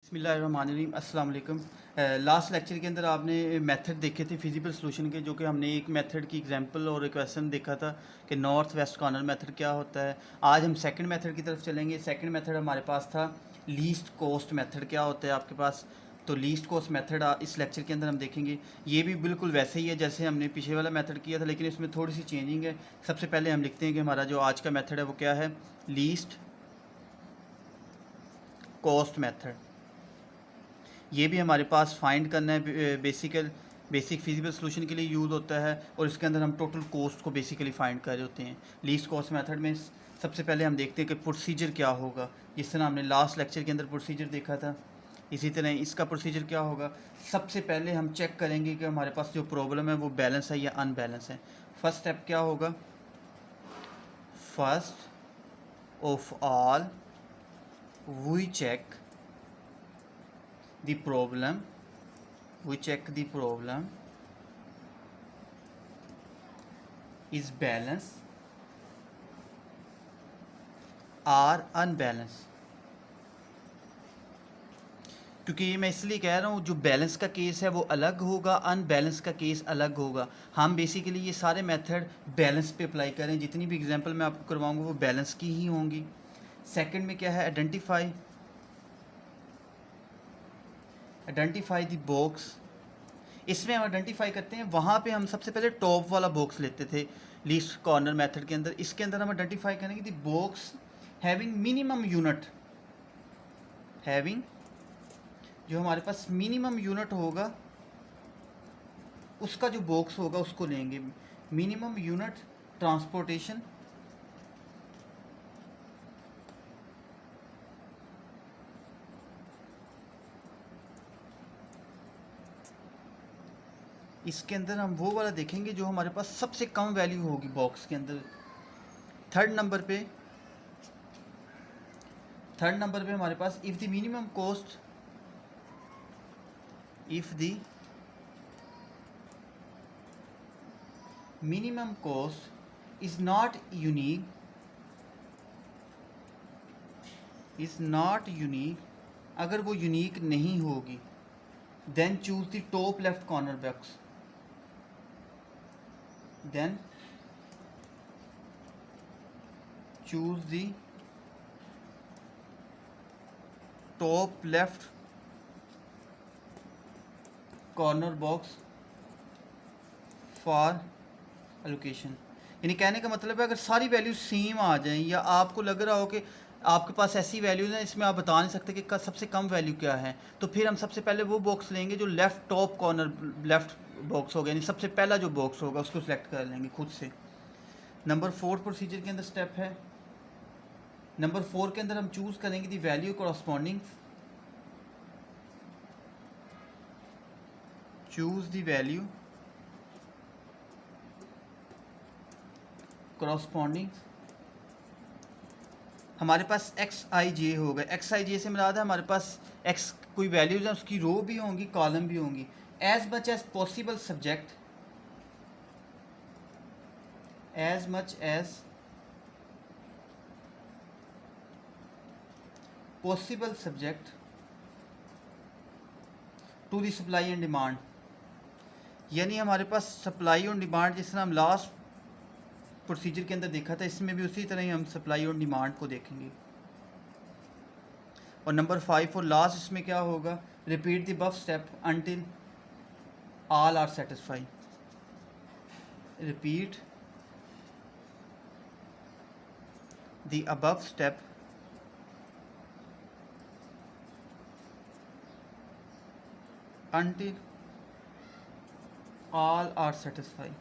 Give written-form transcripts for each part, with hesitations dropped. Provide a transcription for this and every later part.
बिस्मिल्लाहिर्रहमानिर्रहीम अस्सलाम वालेकुम। लास्ट लेक्चर के अंदर आपने मेथड देखे थे फिजिबल सॉल्यूशन के, जो कि हमने एक मेथड की एग्जांपल और एक क्वेश्चन देखा था कि नॉर्थ वेस्ट कॉर्नर मेथड क्या होता है। आज हम सेकंड मेथड की तरफ चलेंगे। सेकंड मेथड हमारे पास था लीस्ट कॉस्ट मेथड क्या होता है आपके पास। तो लीस्ट कॉस्ट मेथड इस लेक्चर के अंदर हम देखेंगे। ये भी बिल्कुल वैसे ही है जैसे हमने पीछे वाला मेथड किया था, लेकिन इसमें थोड़ी सी चेंजिंग है। सबसे पहले हम लिखते हैं कि हमारा जो आज का मेथड है वो क्या है, लीस्ट कॉस्ट मेथड। ये भी हमारे पास फाइंड करना है, बेसिक फिजिबल सोल्यूशन के लिए यूज़ होता है, और इसके अंदर हम टोटल कॉस्ट को बेसिकली फाइंड कर रहे होते हैं। लीस्ट कॉस्ट मेथड में सबसे पहले हम देखते हैं कि प्रोसीजर क्या होगा। जिस तरह हमने लास्ट लेक्चर के अंदर प्रोसीजर देखा था, इसी तरह इसका प्रोसीजर क्या होगा। सबसे पहले हम चेक करेंगे कि हमारे पास जो प्रॉब्लम है वो बैलेंस है या अनबैलेंस है। फर्स्ट स्टेप क्या होगा, first of all we check the problem we check the problem is balance or unbalance। क्योंकि ये मैं इसलिए कह रहा हूँ, जो बैलेंस का केस है वो अलग होगा, अनबैलेंस का केस अलग होगा। हम बेसिकली ये सारे मेथड बैलेंस पे अप्लाई करें। जितनी भी एग्जांपल मैं आपको करवाऊँगा वो बैलेंस की ही होंगी। सेकंड में क्या है, आइडेंटिफाई द बॉक्स। इसमें हम आइडेंटिफाई करते हैं, वहाँ पे हम सबसे पहले टॉप वाला बॉक्स लेते थे लीस्ट कॉर्नर मेथड के अंदर। इसके अंदर हम आइडेंटिफाई करेंगे the box having minimum unit. Having, जो हमारे पास मिनिमम यूनिट होगा उसका जो बॉक्स होगा उसको लेंगे। मिनिमम यूनिट ट्रांसपोर्टेशन, इसके अंदर हम वो वाला देखेंगे जो हमारे पास सबसे कम वैल्यू होगी बॉक्स के अंदर। थर्ड नंबर पे हमारे पास if the minimum cost, if the minimum cost is not unique, अगर वो यूनिक नहीं होगी, then choose the top left corner box, then choose the top left corner box for allocation. यानी कहने का मतलब है, अगर सारी वैल्यू सेम आ जाएं, या आपको लग रहा हो कि आपके पास ऐसी वैल्यूज हैं इसमें आप बता नहीं सकते कि सबसे कम वैल्यू क्या है, तो फिर हम सबसे पहले वो बॉक्स लेंगे जो left top corner left box होगा, यानी सबसे पहला जो बॉक्स होगा उसको सिलेक्ट कर लेंगे खुद से। नंबर 4 प्रोसीजर के अंदर स्टेप है। नंबर 4 के अंदर हम चूज़ करेंगे the value corresponding, choose the value corresponding. हमारे पास एक्स आई जे होगा। एक्स आई जे से मिला है हमारे पास एक्स कोई वैल्यूज हैं, उसकी रो भी होंगी कॉलम भी होंगी। As much as possible subject, as much as possible subject to the supply and demand. यानी हमारे पास सप्लाई और डिमांड, जिस तरह हम लास्ट प्रोसीजर के अंदर देखा था, इसमें भी उसी तरह ही हम सप्लाई और डिमांड को देखेंगे। और नंबर 5 और लास्ट इसमें क्या होगा, repeat the above step until all are satisfy. Repeat the above step until all are satisfied।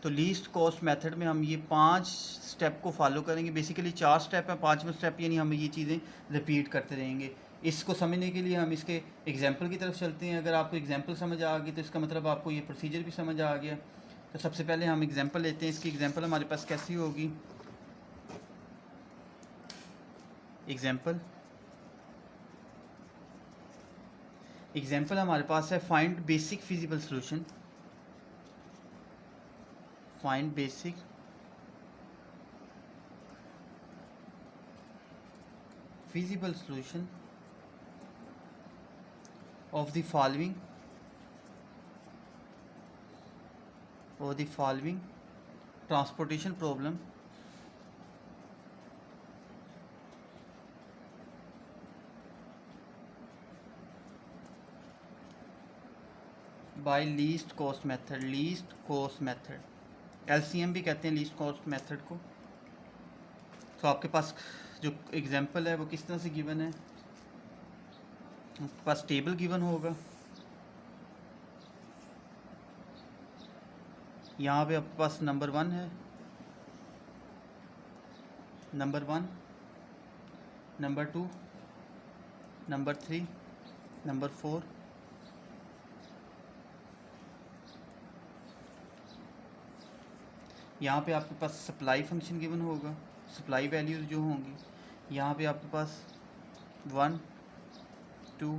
तो लीस्ट कॉस्ट मेथड में हम ये 5 स्टेप को फॉलो करेंगे। बेसिकली 4 स्टेप है, 5वां स्टेप यानी हम ये चीज़ें रिपीट करते रहेंगे। इसको समझने के लिए हम इसके एग्जाम्पल की तरफ चलते हैं। अगर आपको एग्जाम्पल समझ आ गई तो इसका मतलब आपको ये प्रोसीजर भी समझ आ गया। तो सबसे पहले हम एग्जाम्पल लेते हैं। इसकी एग्जाम्पल हमारे पास कैसी होगी, एग्जाम्पल हमारे पास है find basic feasible solution. Find basic feasible solution of the following transportation problem by least cost method LCM भी कहते हैं लीस्ट कॉस्ट मेथड को। तो आपके पास जो एग्जांपल है वो किस तरह से गिवन है, आपके पास टेबल गिवन होगा, यहाँ पे आपके पास नंबर 1 है, नंबर 1, नंबर 2, नंबर 3, नंबर 4, यहाँ पे आपके पास सप्लाई फंक्शन गिवन होगा, सप्लाई वैल्यूज़ जो होंगी, यहाँ पे आपके पास 1 2,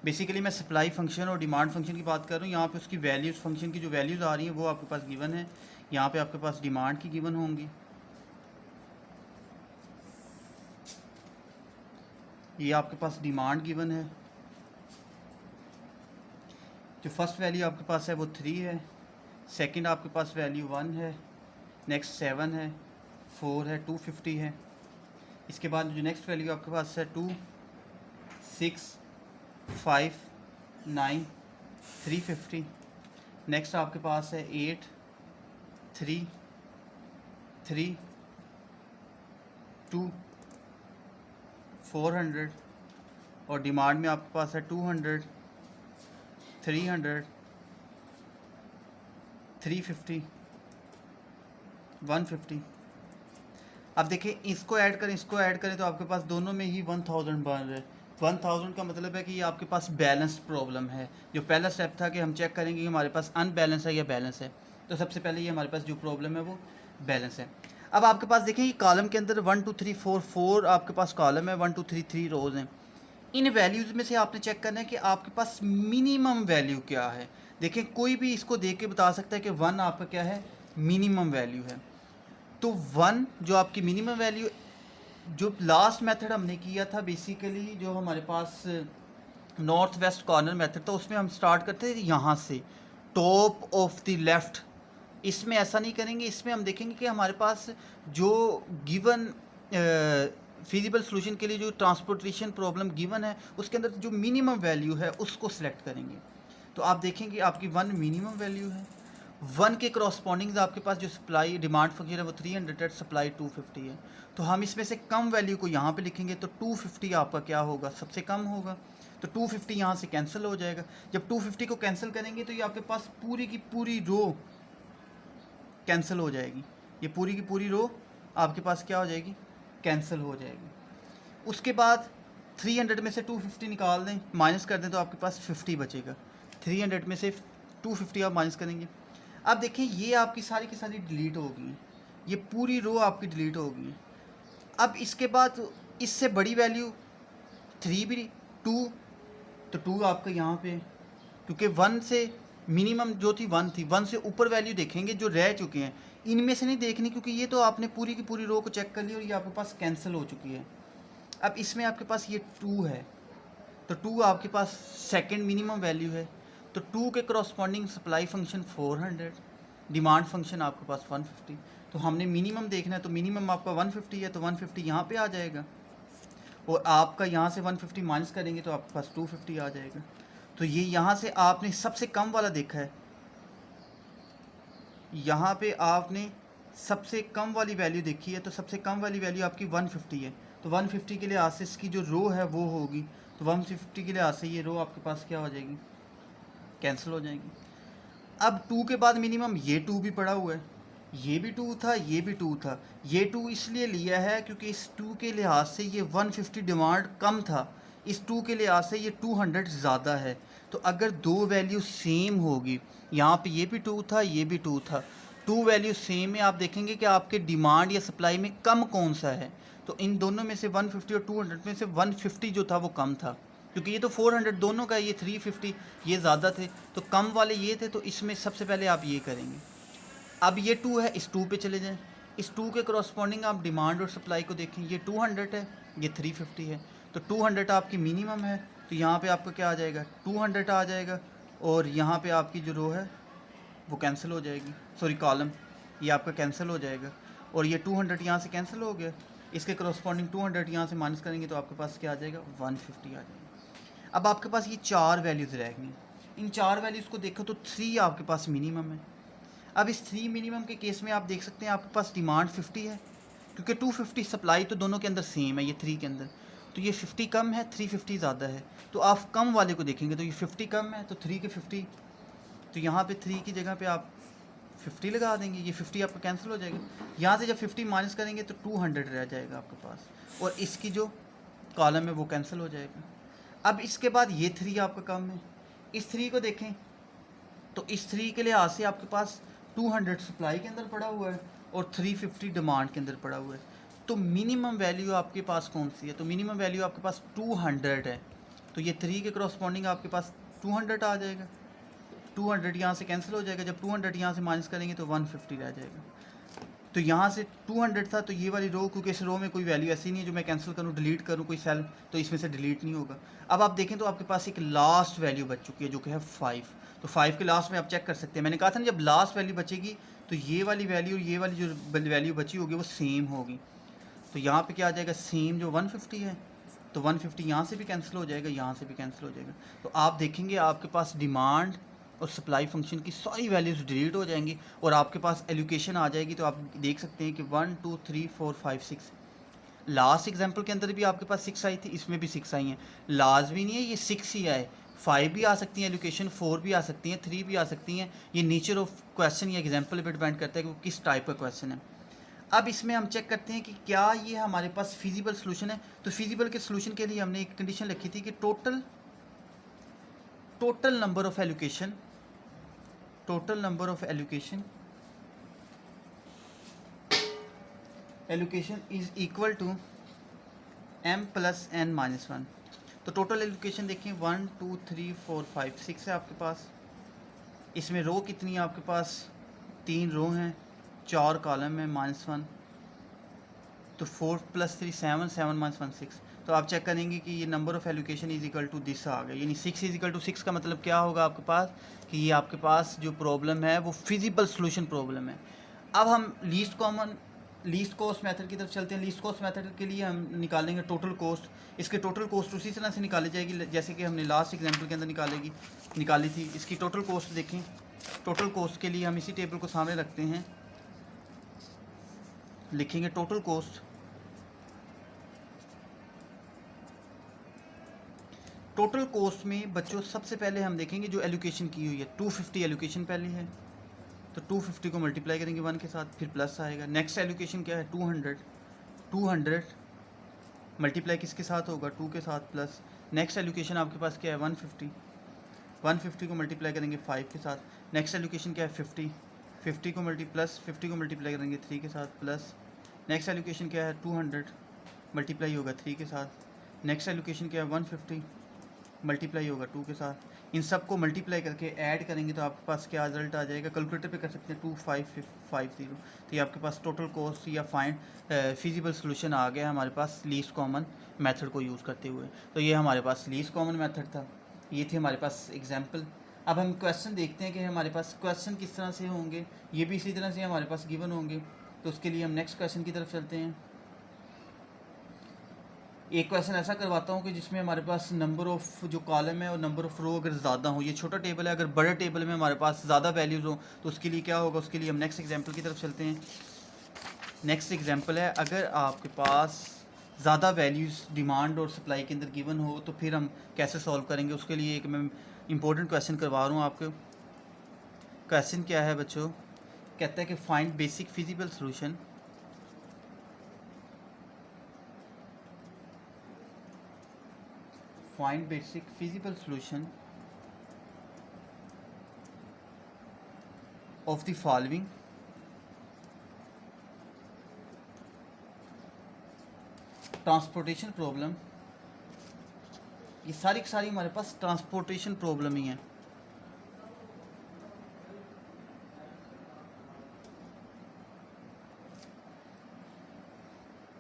बेसिकली मैं सप्लाई फंक्शन और डिमांड फंक्शन की बात कर रहा हूँ। यहाँ पे उसकी वैल्यूज़, फंक्शन की जो वैल्यूज़ आ रही हैं वो आपके पास गिवन है। यहाँ पे आपके पास डिमांड की गिवन होंगी, ये आपके पास डिमांड गिवन है। जो फर्स्ट वैल्यू आपके पास है वो 3 है, सेकंड आपके पास वैल्यू 1 है, नेक्स्ट 7 है, 4 है, 250 है। इसके बाद जो नेक्स्ट वैल्यू आपके पास है 2 6 5 9 350। नेक्स्ट आपके पास है 8 3 3 2 400 और डिमांड में आपके पास है 200 300 350 150। अब देखिए इसको ऐड करें तो आपके पास दोनों में ही 1000 बन रहे हैं। 1000 का मतलब है कि ये आपके पास बैलेंस प्रॉब्लम है। जो पहला स्टेप था कि हम चेक करेंगे कि हमारे पास अनबैलेंस है या बैलेंस है, तो सबसे पहले ये हमारे पास जो प्रॉब्लम है वो बैलेंस है। अब आपके पास देखिए ये कॉलम के अंदर 1 2 3 4 आपके पास कॉलम है, 1 2 3 3 रोज़ हैं। इन वैल्यूज़ में से आपने चेक करना है कि आपके पास मिनिमम वैल्यू क्या है। देखें कोई भी इसको देख के बता सकता है कि 1 आपका क्या है, मिनिमम वैल्यू है। तो 1 जो आपकी मिनिमम वैल्यू, जो लास्ट मेथड हमने किया था बेसिकली, जो हमारे पास नॉर्थ वेस्ट कॉर्नर मेथड था, उसमें हम स्टार्ट करते थे यहाँ से टॉप ऑफ द लेफ़्ट। इसमें ऐसा नहीं करेंगे, इसमें हम देखेंगे कि हमारे पास जो गिवन फिजिबल सोल्यूशन के लिए जो ट्रांसपोर्टेशन प्रॉब्लम गिवन है उसके अंदर जो मिनिमम वैल्यू है उसको सिलेक्ट करेंगे। तो आप देखेंगे आपकी 1 मिनिमम वैल्यू है, 1 के करस्पॉन्डिंग आपके पास जो सप्लाई डिमांड फंक्शन है वो 300 है, सप्लाई 250 है। तो हम इसमें से कम वैल्यू को यहाँ पे लिखेंगे तो 250 आपका क्या होगा, सबसे कम होगा। तो 250 यहाँ से कैंसिल हो जाएगा। जब 250 को कैंसिल करेंगे तो ये आपके पास पूरी की पूरी रो कैंसिल हो जाएगी, ये पूरी की पूरी रो आपके पास क्या हो जाएगी, कैंसिल हो जाएगी। उसके बाद 300 में से 250 निकाल दें, माइनस कर दें तो आपके पास 50 बचेगा। 300 में से 250 आप माइनस करेंगे। अब देखिए ये आपकी सारी की सारी डिलीट हो गई, ये पूरी रो आपकी डिलीट हो गई। अब इसके बाद इससे बड़ी वैल्यू 3 भी 2, तो 2 आपका यहाँ पे, क्योंकि 1 से मिनिमम जो थी 1 थी, 1 से ऊपर वैल्यू देखेंगे जो रह चुके हैं, इनमें से नहीं देखनी, क्योंकि ये तो आपने पूरी की पूरी रो को चेक कर लिया और ये आपके पास कैंसिल हो चुकी है। अब इसमें आपके पास ये 2 है, तो 2 आपके पास सेकंड मिनिमम वैल्यू है। तो 2 के corresponding supply function 400, demand function आपके पास 150। तो हमने मिनिमम देखना है, तो मिनिमम आपका 150 है, तो 150 यहाँ पे आ जाएगा और आपका यहाँ से 150 माइनस करेंगे तो आपके पास 250 आ जाएगा। तो ये यहाँ से आपने सबसे कम वाला देखा है, यहाँ पे आपने सबसे कम वाली वैल्यू देखी है, तो सबसे कम वाली वैल्यू आपकी 150 है। तो 150 के लिहाज से इसकी जो रो है वो होगी, तो 150 के लिहाज से ये रो आपके पास क्या हो जाएगी, कैंसिल हो जाएगी। अब 2 के बाद मिनिमम ये 2 भी पड़ा हुआ है, ये भी 2 था, ये भी 2 था। ये 2 इसलिए लिया है क्योंकि इस 2 के लिहाज से ये 150 डिमांड कम था, इस 2 के लिहाज से ये 200 ज़्यादा है। तो अगर दो वैल्यू सेम होगी, यहाँ पे ये भी 2 था, ये भी 2 था, 2 वैल्यू सेम है, आप देखेंगे कि आपके डिमांड या सप्लाई में कम कौन सा है। तो इन दोनों में से 150 और 200 में से 150 जो था वो कम था, क्योंकि ये तो 400 दोनों का, ये 350 ये ज़्यादा थे, तो कम वाले ये थे। तो इसमें सबसे पहले आप ये करेंगे। अब ये 2 है, इस 2 पे चले जाएं, इस 2 के करस्पॉन्डिंग आप डिमांड और सप्लाई को देखें, ये 200 है, ये 350 है, तो 200 आपकी मिनिमम है, तो यहाँ पे आपका क्या आ जाएगा 200 आ जाएगा, और यहाँ पे आपकी जो रो है वो कैंसिल हो जाएगी, सॉरी कॉलम ये आपका कैंसिल हो जाएगा, और ये 200 यहाँ से कैंसिल हो गया, इसके करस्पॉन्डिंग 200 यहाँ से माइनस करेंगे तो आपके पास क्या आ जाएगा 150 आ जाएगा। अब आपके पास ये 4 वैल्यूज़ रह गई, इन 4 वैल्यूज़ को देखो तो 3 आपके पास मिनिमम है। अब इस 3 मिनिमम के केस में आप देख सकते हैं आपके पास डिमांड 50 है, क्योंकि 250 सप्लाई तो दोनों के अंदर सेम है, ये 3 के अंदर, तो ये 50 कम है, 350 ज़्यादा है, तो आप कम वाले को देखेंगे तो ये 50 कम है तो 3 के 50, तो यहाँ पे 3 की जगह पे आप 50 लगा देंगे, ये 50 आपका कैंसिल हो जाएगा, यहाँ से जब 50 माइनस करेंगे तो 200 रह जाएगा आपके पास, और इसकी जो कॉलम है वो कैंसिल हो जाएगा। अब इसके बाद ये 3 आपका कम है, इस 3 को देखें तो इस 3 के लिहाज से आपके पास 200 सप्लाई के अंदर पड़ा हुआ है और 350 डिमांड के अंदर पड़ा हुआ है, तो मिनिमम वैल्यू आपके पास कौन सी है, तो मिनिमम वैल्यू आपके पास 200 है, तो ये 3 के करस्पॉन्डिंग आपके पास 200 आ जाएगा, 200 यहाँ से कैंसिल हो जाएगा, जब 200 यहाँ से माइनस करेंगे तो 150 रह जाएगा, तो यहाँ से 200 था, तो ये वाली रो, क्योंकि इस रो में कोई वैल्यू ऐसी नहीं है जो मैं कैंसिल करूँ डिलीट करूँ कोई सेल, तो इसमें से डिलीट नहीं होगा। अब आप देखें तो आपके पास एक लास्ट वैल्यू बच चुकी है जो कि है 5, तो 5 के लास्ट में आप चेक कर सकते हैं, मैंने कहा था ना जब लास्ट वैल्यू बचेगी तो ये वाली वैल्यू और ये वाली जो वैल्यू बची होगी वो सेम होगी, तो यहाँ पे क्या आ जाएगा सेम जो 150 है, तो 150 यहाँ से भी कैंसिल हो जाएगा, यहाँ से भी कैंसिल हो जाएगा, तो आप देखेंगे आपके पास डिमांड और सप्लाई फंक्शन की सारी वैल्यूज़ डिलीट हो जाएंगी और आपके पास एलोकेशन आ जाएगी, तो आप देख सकते हैं कि 1 2 3 4 5 6, लास्ट एग्जांपल के अंदर भी आपके पास 6 आई थी, इसमें भी 6 आई हैं, लाजमी नहीं है ये 6 ही आए, 5 भी आ सकती हैं एलोकेशन, 4 भी आ सकती हैं, 3 भी आ सकती हैं, ये नेचर ऑफ क्वेश्चन या एग्जाम्पल पर डिपेंड करता है कि वो किस टाइप का क्वेश्चन है। अब इसमें हम चेक करते हैं कि क्या ये हमारे पास फिजिबल सोल्यूशन है, तो फिजिबल के सोल्यूशन के लिए हमने एक कंडीशन लिखी थी कि total number of allocation is equal to m plus n minus 1, तो टोटल एलोकेशन देखें 1 2 3 4 5 6 है आपके पास, इसमें रो कितनी है आपके पास 3 रो हैं, 4 कॉलम है -1, तो 4 + 3 7 7 - 1 6, तो आप चेक करेंगे कि ये number of allocation is equal to this आ गया, यानी 6 इज इक्वल टू 6 का मतलब क्या होगा आपके पास कि ये आपके पास जो प्रॉब्लम है वो फिजिबल सोल्यूशन प्रॉब्लम है। अब हम लीस्ट कॉस्ट मेथड की तरफ चलते हैं। लीस्ट कॉस्ट मेथड के लिए हम निकालेंगे टोटल कॉस्ट, इसके टोटल कॉस्ट उसी तरह से निकाली जाएगी जैसे कि हमने लास्ट एग्जाम्पल के अंदर निकाली थी। इसकी टोटल कॉस्ट देखें, टोटल कॉस्ट के लिए हम इसी टेबल को सामने रखते हैं, लिखेंगे टोटल कॉस्ट। टोटल कॉस्ट में बच्चों सबसे पहले हम देखेंगे जो एलोकेशन की हुई है 250 एलोकेशन पहले है, तो 250 को मल्टीप्लाई करेंगे 1 के साथ, फिर प्लस आएगा। नेक्स्ट एलोकेशन क्या है 200 मल्टीप्लाई किसके साथ होगा 2 के साथ प्लस। नेक्स्ट एलोकेशन आपके पास क्या है 150 को मल्टीप्लाई करेंगे 5 के साथ। नेक्स्ट एलोकेशन क्या है 50 को मल्टीप्लाई करेंगे 3 के साथ प्लस। नेक्स्ट एलोकेशन क्या है 200 मल्टीप्लाई होगा 3 के साथ। नेक्स्ट एलोकेशन क्या है 150 मल्टीप्लाई होगा 2 के साथ। इन सब को मल्टीप्लाई करके ऐड करेंगे तो आपके पास क्या रिजल्ट आ जाएगा, कैलकुलेटर पे कर सकते हैं 2550, तो ये आपके पास टोटल कॉस्ट या फाइंड फिजिबल सोल्यूशन आ गया हमारे पास लीस्ट कॉमन मेथड को यूज़ करते हुए। तो ये हमारे पास लीस्ट कॉमन मेथड था, ये थे हमारे पास एग्जाम्पल। अब हम क्वेश्चन देखते हैं कि हमारे पास क्वेश्चन किस तरह से होंगे, ये भी इसी तरह से हमारे पास गिवन होंगे। तो उसके लिए हम नेक्स्ट क्वेश्चन की तरफ चलते हैं। एक क्वेश्चन ऐसा करवाता हूँ कि जिसमें हमारे पास नंबर ऑफ़ जो कॉलम है और नंबर ऑफ़ रो अगर ज़्यादा हो, ये छोटा टेबल है, अगर बड़े टेबल में हमारे पास ज़्यादा वैल्यूज़ हो तो उसके लिए क्या होगा, उसके लिए हम नेक्स्ट एग्जांपल की तरफ चलते हैं। नेक्स्ट एग्जांपल है, अगर आपके पास ज़्यादा वैल्यूज़ डिमांड और सप्लाई के अंदर गिवन हो तो फिर हम कैसे सॉल्व करेंगे, उसके लिए एक मैं इंपॉर्टेंट क्वेश्चन करवा रहा हूँ आपको। क्वेश्चन क्या है बच्चों, कहता है कि find basic feasible solution find basic feasible solution of the following transportation problem. ये सारी की सारी हमारे पास ट्रांसपोर्टेशन प्रॉब्लम ही है।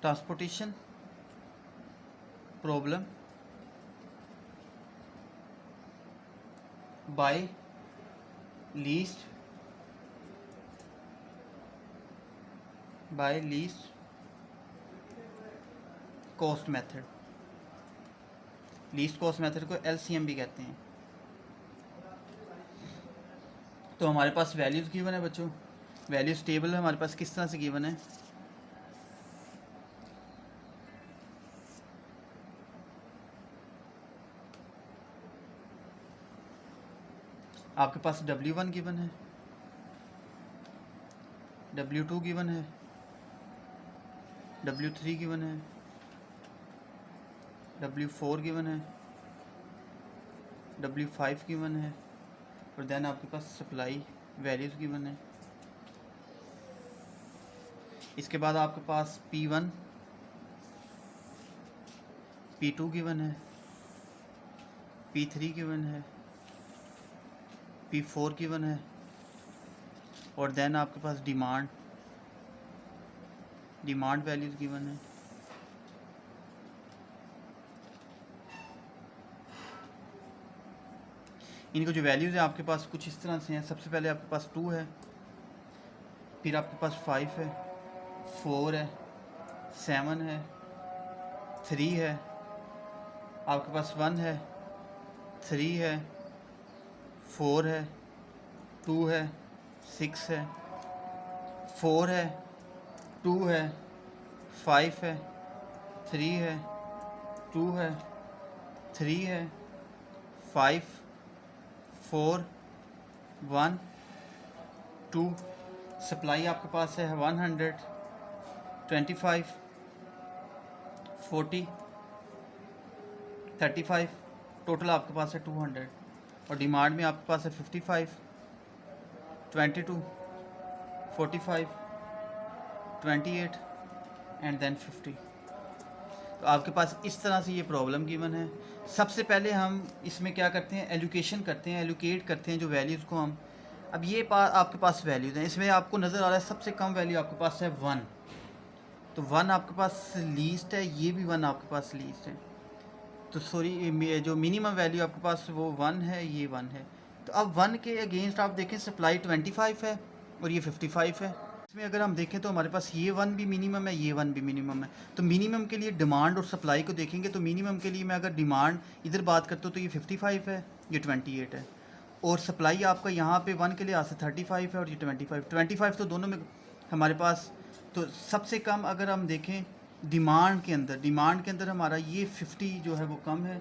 Transportation problem bye least cost method. Least cost method को LCM भी कहते हैं। तो हमारे पास वैल्यूज़ गिवन है बच्चों, वैल्यूज टेबल हमारे पास किस तरह से गिवन है। आपके पास W1 गिवन है, W2 गिवन है, W3 गिवन है, W4 गिवन है, W5 गिवन है, और देन आपके पास सप्लाई वैल्यूज़ गिवन है। इसके बाद आपके पास P1 P2 गिवन है, P3 गिवन है, P4 गिवन है, और देन आपके पास डिमांड वैल्यूज़ गिवन है। इनको जो वैल्यूज़ है आपके पास कुछ इस तरह से हैं। सबसे पहले आपके पास 2 है, फिर आपके पास 5 है, 4 है, 7 है, 3 है, आपके पास 1 है, 3 है, 4 है, 2 है, 6 है, 4 है, 2 है, 5 है, 3 है, 2 है, 3 है, 5, 4, 1, 2। सप्लाई आपके पास है 100, 25, 40, 35, टोटल आपके पास है 200। और डिमांड में आपके पास है 55, 22, 45, 28 एंड देन 50। तो आपके पास इस तरह से ये प्रॉब्लम गिवन है। सबसे पहले हम इसमें क्या करते हैं, एलोकेट करते हैं जो वैल्यूज़ को हम। अब ये आपके पास वैल्यूज़ हैं, इसमें आपको नज़र आ रहा है सबसे कम वैल्यू आपके पास है 1, तो 1 आपके पास लीस्ट है, ये भी 1 आपके पास लीस्ट है। तो सॉरी, जो मिनिमम वैल्यू आपके पास वो 1 है, ये 1 है। तो अब 1 के अगेंस्ट आप देखें सप्लाई 25 है और ये 55 है। इसमें अगर हम देखें तो हमारे पास ये 1 भी मिनिमम है, ये 1 भी मिनिमम है। तो मिनिमम के लिए डिमांड और सप्लाई को देखेंगे तो मिनिमम के लिए मैं अगर डिमांड इधर बात करता हूँ तो ये 55 है, ये 28 है, और सप्लाई आपका यहाँ पे 1 के लिए आज से 35 है और ये 25 तो दोनों में हमारे पास। तो सबसे कम अगर हम देखें डिमांड के अंदर हमारा ये 50 जो है वो कम है।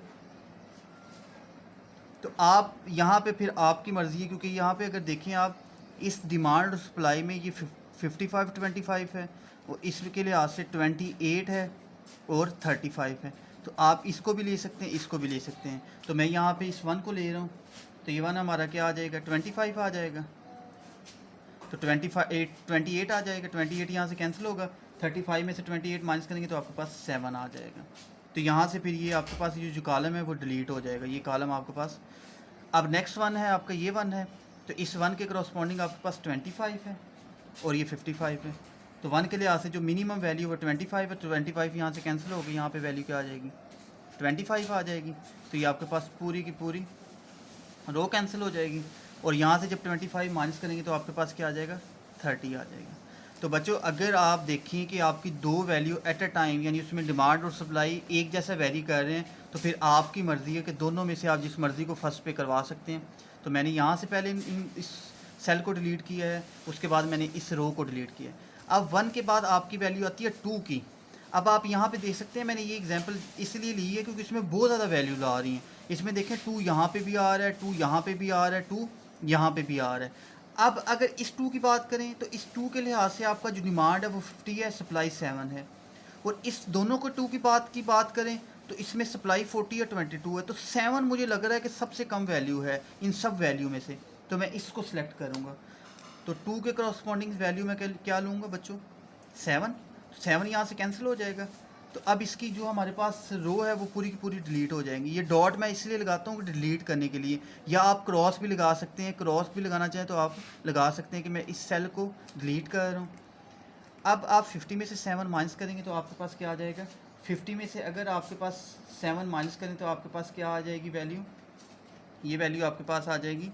तो आप यहाँ पे फिर आपकी मर्ज़ी है, क्योंकि यहाँ पे अगर देखें आप इस डिमांड और सप्लाई में ये 55 25 है, और इसके लिए आज से 28 है और 35 है। तो आप इसको भी ले सकते हैं, इसको भी ले सकते हैं। तो मैं यहाँ पे इस 1 को ले रहा हूँ, तो ये 1 हमारा क्या आ जाएगा, 25 आ जाएगा। तो 28 आ जाएगा, 28 यहाँ से कैंसिल होगा, 35 में से 28 माइनस करेंगे तो आपके पास 7 आ जाएगा। तो यहाँ से फिर ये आपके पास ये जो कॉलम है वो डिलीट हो जाएगा, ये कॉलम आपके पास। अब नेक्स्ट 1 है आपका, ये 1 है, तो इस 1 के करस्पॉन्डिंग आपके पास 25 है और ये 55 है। तो 1 के लिए यहाँ से जो मिनिमम वैल्यू वो 25 है, 25 यहाँ से कैंसिल होगी, यहाँ पे वैल्यू क्या आ जाएगी, 25 आ जाएगी। तो ये आपके पास पूरी की पूरी रो कैंसिल हो जाएगी, और यहाँ से जब 25 माइनस करेंगे तो आपके पास क्या आ जाएगा, 30 आ जाएगा। तो बच्चों अगर आप देखें कि आपकी दो वैल्यू एट अ टाइम यानी उसमें डिमांड और सप्लाई एक जैसा वेरी कर रहे हैं, तो फिर आपकी मर्ज़ी है कि दोनों में से आप जिस मर्ज़ी को फर्स्ट पे करवा सकते हैं। तो मैंने यहाँ से पहले इस सेल को डिलीट किया है, उसके बाद मैंने इस रो को डिलीट किया है। अब 1 के बाद आपकी वैल्यू आती है 2 की। अब आप यहाँ पे देख सकते हैं, मैंने ये एग्जांपल इसलिए ली है क्योंकि इसमें बहुत ज़्यादा वैल्यूज आ रही हैं। इसमें देखें 2 यहाँ पे भी आ रहा है, 2 यहाँ पे भी आ रहा है, 2 यहाँ पे भी आ रहा है। अब अगर इस 2 की बात करें तो इस 2 के लिहाज से आपका जो डिमांड है वो 50 है, सप्लाई 7 है, और इस दोनों को 2 की बात करें तो इसमें सप्लाई 40 है, 22 है। तो 7 मुझे लग रहा है कि सबसे कम वैल्यू है इन सब वैल्यू में से, तो मैं इसको सिलेक्ट करूँगा। तो 2 के करस्पॉन्डिंग वैल्यू में क्या लूँगा बच्चों, 7 यहाँ से कैंसिल हो जाएगा। तो अब इसकी जो हमारे पास रो है वो पूरी की पूरी डिलीट हो जाएंगी। ये डॉट मैं इसलिए लगाता हूँ कि डिलीट करने के लिए, या आप क्रॉस भी लगा सकते हैं, क्रॉस भी लगाना चाहें तो आप लगा सकते हैं कि मैं इस सेल को डिलीट कर रहा हूँ। अब आप 50 में से 7 माइनस करेंगे तो आपके पास क्या आ जाएगा, 50 में से अगर आपके पास 7 माइनस करें तो आपके पास क्या आ जाएगी वैल्यू, ये वैल्यू आपके पास आ जाएगी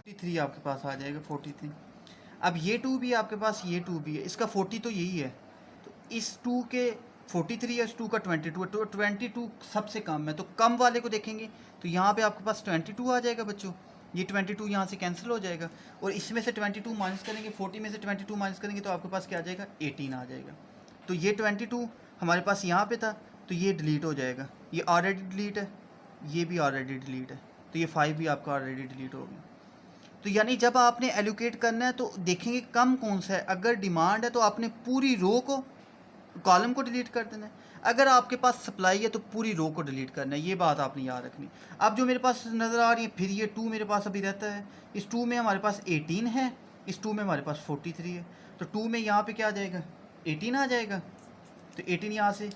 43, आपके पास आ जाएगा 43। अब ये 2 भी आपके पास, ये 2 भी है, इसका 40 तो यही है, तो इस 2 के 43 है, इस 2 का 22 है, तो 22 सबसे कम है, तो कम वाले को देखेंगे तो यहाँ पे आपके पास 22 आ जाएगा बच्चों, ये 22 यहाँ से कैंसिल हो जाएगा, और इसमें से 22 माइनस करेंगे, 40 में से 22 माइनस करेंगे तो आपके पास क्या आ जाएगा, 18 आ जाएगा। तो ये 22 हमारे पास यहाँ पे था, तो ये डिलीट हो जाएगा, ये ऑलरेडी डिलीट है, ये भी ऑलरेडी डिलीट है, तो ये 5 भी आपका ऑलरेडी डिलीट हो गया। तो यानी जब आपने एलोकेट करना है तो देखेंगे कम कौन सा है, अगर डिमांड है तो आपने पूरी रो को, कॉलम को डिलीट कर देना है, अगर आपके पास सप्लाई है तो पूरी रो को डिलीट करना है, ये बात आपने याद रखनी। अब जो मेरे पास नज़र आ रही है, फिर ये 2 मेरे पास अभी रहता है, इस 2 में हमारे पास 18 है, इस 2 में हमारे पास 43 है, तो 2 में यहाँ पे क्या आ जाएगा, 18 आ जाएगा, तो 18 यहाँ से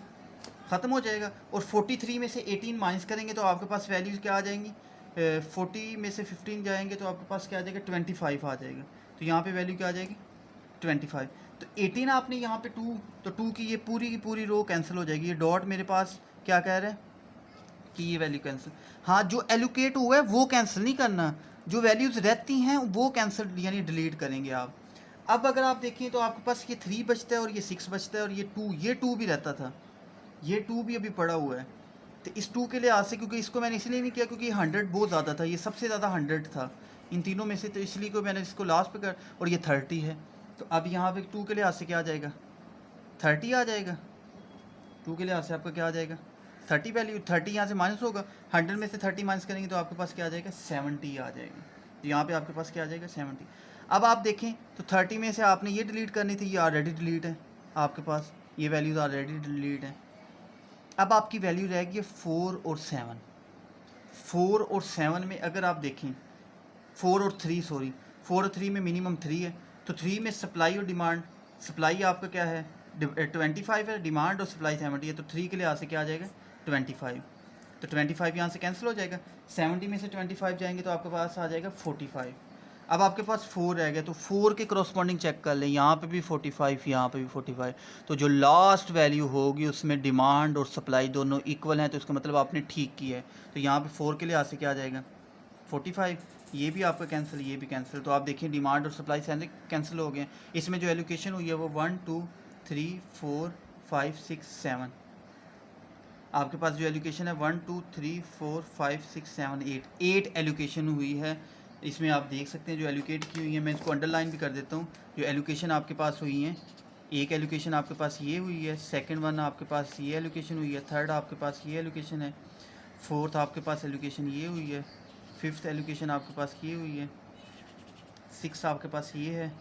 ख़त्म हो जाएगा, और 43 में से 18 माइनस करेंगे तो आपके पास वैल्यूज़ क्या आ जाएंगी, 40 में से 15 जाएंगे तो आपके पास क्या आ जाएगा, 25 आ जाएगा, तो यहाँ पे वैल्यू क्या आ जाएगी, 25। तो 18 आपने यहाँ पे 2, तो 2 की पूरी रो कैंसिल हो जाएगी, ये डॉट मेरे पास क्या कह रहा है कि ये वैल्यू कैंसिल, हाँ जो एलोकेट हुआ है वो कैंसिल नहीं करना, जो वैल्यूज़ रहती हैं वो कैंसिल यानी डिलीट करेंगे आप। अब अगर आप देखें तो आपके पास ये 3 बचता है और ये 6 बचता है, और ये 2 भी रहता था, ये 2 भी अभी पड़ा हुआ है, तो इस 2 के लिए आज से, क्योंकि इसको मैंने इसलिए नहीं किया क्योंकि 100 बहुत ज़्यादा था, ये सबसे ज़्यादा 100 था इन तीनों में से, तो इसलिए को मैंने इसको लास्ट पे कर, और ये 30 है, तो अब यहाँ पे 2 के लिए आज से क्या आ जाएगा, 30 आ जाएगा, 2 के लिए आज से आपका क्या आ जाएगा, 30 वैल्यू, 30 यहाँ से माइनस होगा, 100 में से 30 माइनस करेंगे तो आपके पास क्या आ जाएगा, 70 आ जाएगा, तो यहाँ पे आपके पास क्या आ जाएगा, 70। अब आप देखें तो 30 में से आपने ये डिलीट करनी थी, ये ऑलरेडी डिलीट है आपके पास, ये वैल्यूज़ ऑलरेडी डिलीट है। अब आपकी वैल्यू रहेगी 4 और 7, 4 और 7 में अगर आप देखें, 4 और 3 सॉरी, 4 और 3 में मिनिमम 3 है, तो 3 में सप्लाई और डिमांड, सप्लाई आपका क्या है 25 है, डिमांड और सप्लाई 70 है, तो 3 के लिए यहाँ से क्या आ जाएगा 25, तो 25 यहाँ से कैंसिल हो जाएगा, 70 में से 25 जाएंगे तो आपके पास आ जाएगा 45। अब आपके पास 4 रह गया, तो 4 के करस्पॉन्डिंग चेक कर लें, यहाँ पे भी 45, यहाँ पे भी 45, तो जो लास्ट वैल्यू होगी उसमें डिमांड और सप्लाई दोनों इक्वल हैं, तो इसका मतलब आपने ठीक किया है, तो यहाँ पे 4 के लिए यहाँ से क्या आ जाएगा 45, ये भी आपका कैंसिल, ये भी कैंसिल, तो आप देखिए डिमांड और सप्लाई से कैंसिल हो गए। इसमें जो एलोकेशन हुई है वो 1 2 3 4 5 6 7, आपके पास जो एलोकेशन है 1 2 3 4 5 6 7 8 एलोकेशन हुई है। इसमें आप देख सकते हैं जो एलोकेट की हुई है, मैं इसको अंडरलाइन भी कर देता हूँ, जो एलोकेशन आपके पास हुई है, एक एलोकेशन आपके पास ये हुई है, सेकंड वन आपके पास ये एलोकेशन हुई है, थर्ड आपके पास ये एलोकेशन है, फोर्थ आपके पास एलोकेशन ये हुई है, फिफ्थ एलोकेशन आपके पास ये हुई है, सिक्स आपके पास ये है,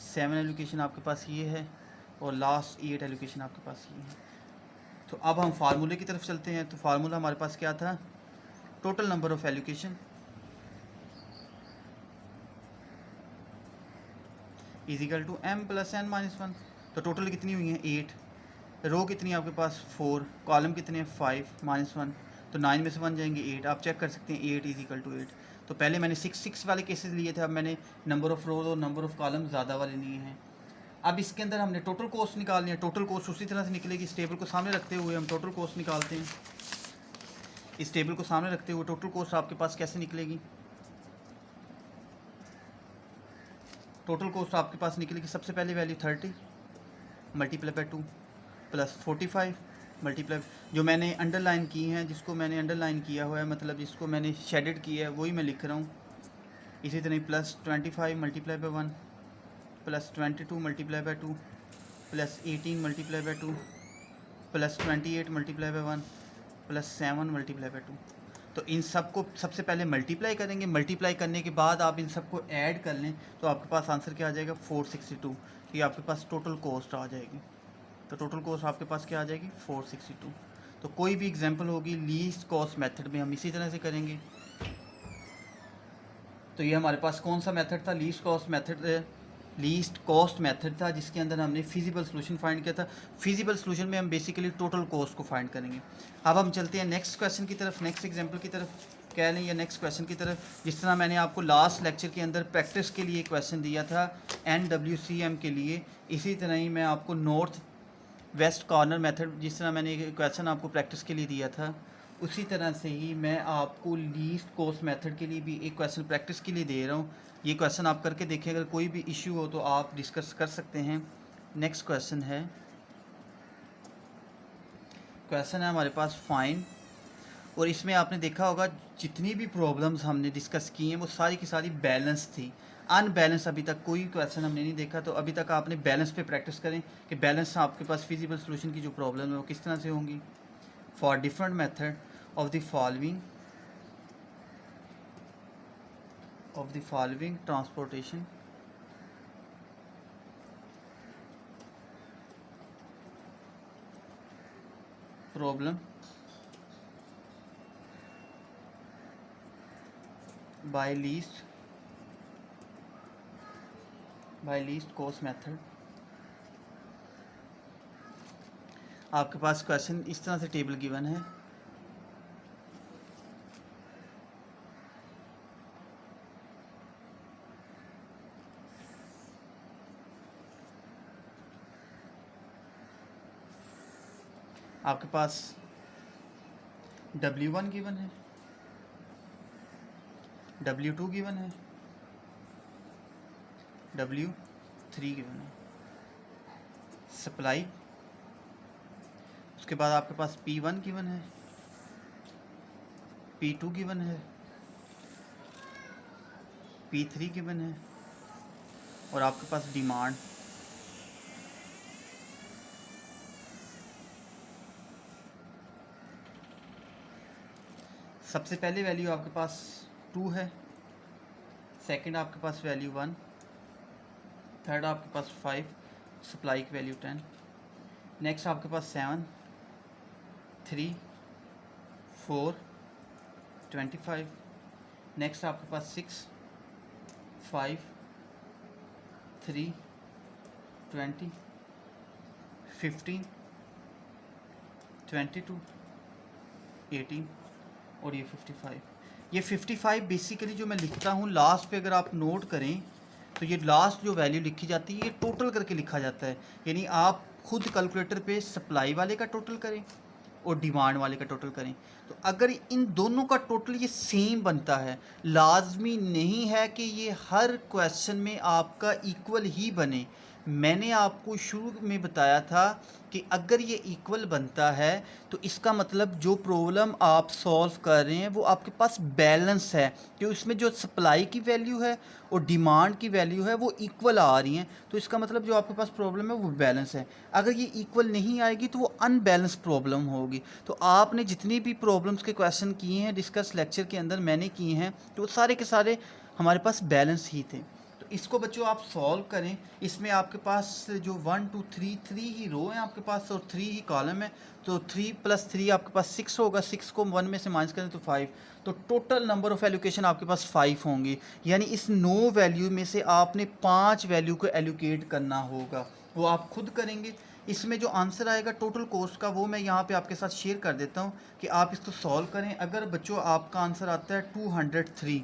7 एलोकेशन आपके पास ये है, और लास्ट 8 एलोकेशन आपके पास ये है। तो अब हम फार्मूले की तरफ चलते हैं, तो फार्मूला हमारे पास क्या था, total number of allocation is equal to m plus n minus 1, तो टोटल कितनी हुई है 8, रो कितनी है आपके पास 4, कॉलम कितने हैं 5 माइनस 1, तो 9 में से 1 जाएंगे 8, आप चेक कर सकते हैं 8 इज इक्वल टू 8। तो पहले मैंने 6 वाले केसेस लिए थे, अब मैंने नंबर ऑफ़ रोज और नंबर ऑफ़ कॉलम ज़्यादा वाले लिए हैं। अब इसके अंदर हमने टोटल कॉस्ट निकालनी है, टोटल कॉस्ट उसी तरह से निकलेगी, इस टेबल को सामने रखते हुए हम टोटल कॉस्ट निकालते हैं। इस टेबल को सामने रखते हुए टोटल कॉस्ट आपके पास कैसे निकलेगी, टोटल कॉस्ट आपके पास निकलेगी, सबसे पहले value 30 multiply by 2 plus 45 multiply, जो मैंने अंडरलाइन की हैं, जिसको मैंने अंडरलाइन किया हुआ है, मतलब जिसको मैंने शेडेड किया है वही मैं लिख रहा हूँ। इसी तरह plus 25 multiply by 1 plus 22 multiply by 2 plus 18 multiply by 2 plus 28 multiply by 1 plus 7 multiply by 2। तो इन सब को सबसे पहले मल्टीप्लाई करेंगे, मल्टीप्लाई करने के बाद आप इन सबको ऐड कर लें तो आपके पास आंसर क्या आ जाएगा 462, तो ये आपके पास टोटल कॉस्ट आ जाएगी। तो टोटल कॉस्ट आपके पास क्या आ जाएगी 462। तो कोई भी एग्जांपल होगी लीस्ट कॉस्ट मेथड में हम इसी तरह से करेंगे। तो ये हमारे पास कौन सा मेथड था, लीस्ट कॉस्ट मेथड था, जिसके अंदर हमने फिजिबल सोल्यूशन फाइंड किया था। फिजिबल सोल्यूशन में हम बेसिकली टोटल कॉस्ट को फाइंड करेंगे। अब हम चलते हैं नेक्स्ट क्वेश्चन की तरफ, नेक्स्ट एग्जांपल की तरफ। कह लें या नेक्स्ट क्वेश्चन की तरफ। जिस तरह मैंने आपको लास्ट लेक्चर के अंदर प्रैक्टिस के लिए क्वेश्चन दिया था NWCM के लिए, इसी तरह ही मैं आपको नॉर्थ वेस्ट कॉर्नर मेथड, जिस तरह मैंने एक क्वेश्चन आपको प्रैक्टिस के लिए दिया था, उसी तरह से ही मैं आपको लीस्ट कॉस्ट मेथड के लिए भी एक क्वेश्चन प्रैक्टिस के लिए दे रहा हूँ। ये क्वेश्चन आप करके देखें, अगर कोई भी इश्यू हो तो आप डिस्कस कर सकते हैं। नेक्स्ट क्वेश्चन है हमारे पास फाइन, और इसमें आपने देखा होगा जितनी भी प्रॉब्लम्स हमने डिस्कस की हैं वो सारी की सारी बैलेंस थी। अनबैलेंस अभी तक कोई क्वेश्चन हमने नहीं देखा, तो अभी तक आपने बैलेंस पे प्रैक्टिस करें कि बैलेंस आपके पास फिजिबल सोल्यूशन की जो प्रॉब्लम है वो किस तरह से होंगी। For different method of the following transportation problem bye least cost method. आपके पास क्वेश्चन इस तरह से टेबल गिवन है। आपके पास W1 गिवन है, W2 गिवन है, W3 गिवन है, सप्लाई। उसके बाद आपके पास P1 गिवन है, P2 गिवन है, P3 गिवन है, और आपके पास डिमांड। सबसे पहले वैल्यू आपके पास 2 है, सेकंड आपके पास वैल्यू 1, थर्ड आपके पास 5, सप्लाई की वैल्यू 10, नेक्स्ट आपके पास 7, 3, 4, 25, नेक्स्ट आपके पास 6, 5, 3, 20, 15, 22, 18 और ये 55। ये 55 बेसिकली जो मैं लिखता हूँ लास्ट पे, अगर आप नोट करें तो ये लास्ट जो वैल्यू लिखी जाती है ये टोटल करके लिखा जाता है। यानी आप खुद कैलकुलेटर पे सप्लाई वाले का टोटल करें और डिमांड वाले का टोटल करें, तो अगर इन दोनों का टोटल ये सेम बनता है, लाजमी नहीं है कि ये हर क्वेश्चन में आपका इक्वल ही बने। मैंने आपको शुरू में बताया था कि अगर ये इक्वल बनता है तो इसका मतलब जो प्रॉब्लम आप सॉल्व कर रहे हैं वो आपके पास बैलेंस है, कि उसमें जो सप्लाई की वैल्यू है और डिमांड की वैल्यू है वो इक्वल आ रही हैं, तो इसका मतलब जो आपके पास प्रॉब्लम है वो बैलेंस है। अगर ये इक्वल नहीं आएगी तो वो अनबैलेंस प्रॉब्लम होगी। तो आपने जितनी भी प्रॉब्लम्स के क्वेश्चन किए हैं डिस्कस लेक्चर के अंदर मैंने किए हैं, तो सारे के सारे हमारे पास बैलेंस ही थे। तो इसको बच्चों आप सॉल्व करें। इसमें आपके पास जो 1 2 3 3 ही रो हैं आपके पास और 3 ही कॉलम है, तो 3 + 3 आपके पास 6 होगा। 6 को 1 में से माइनस करें तो 5, तो टोटल नंबर ऑफ़ एलोकेशन आपके पास 5 होंगी। यानी इस 9 वैल्यू में से आपने 5 वैल्यू को एलोकेट करना होगा, वो आप खुद करेंगे। इसमें जो आंसर आएगा टोटल कॉस्ट का वो मैं यहाँ पे आपके साथ शेयर कर देता हूँ कि आप इसको सॉल्व करें। अगर बच्चों आपका आंसर आता है 203,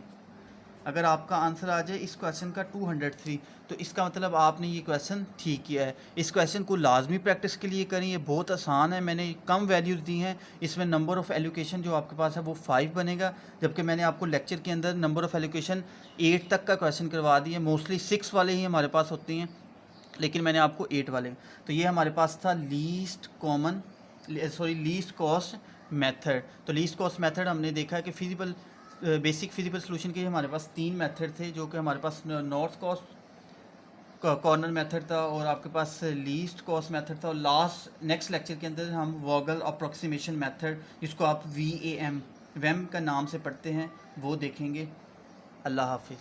अगर आपका आंसर आ जाए इस क्वेश्चन का 203, तो इसका मतलब आपने ये क्वेश्चन ठीक किया है। इस क्वेश्चन को लाजमी प्रैक्टिस के लिए करें, ये बहुत आसान है। मैंने कम वैल्यूज़ दी हैं, इसमें नंबर ऑफ़ एलोकेशन जो आपके पास है वो 5 बनेगा, जबकि मैंने आपको लेक्चर के अंदर नंबर ऑफ़ एलोकेशन 8 तक का क्वेश्चन करवा दिया। मोस्टली 6 वाले ही हमारे पास होती हैं, लेकिन मैंने आपको 8 वाले। तो ये हमारे पास था लीस्ट कॉस्ट मेथड। तो लीस्ट कॉस्ट मेथड हमने देखा है कि बेसिक फिजिबल सोल्यूशन के हमारे पास 3 मेथड थे, जो कि हमारे पास नॉर्थ कॉस्ट कॉर्नर मेथड था और आपके पास लीस्ट कॉस्ट मेथड था, और नेक्स्ट लेक्चर के अंदर हम वोगल अप्रॉक्सीमेशन मेथड, जिसको आप वेम का नाम से पढ़ते हैं, वो देखेंगे। अल्लाह हाफिज़।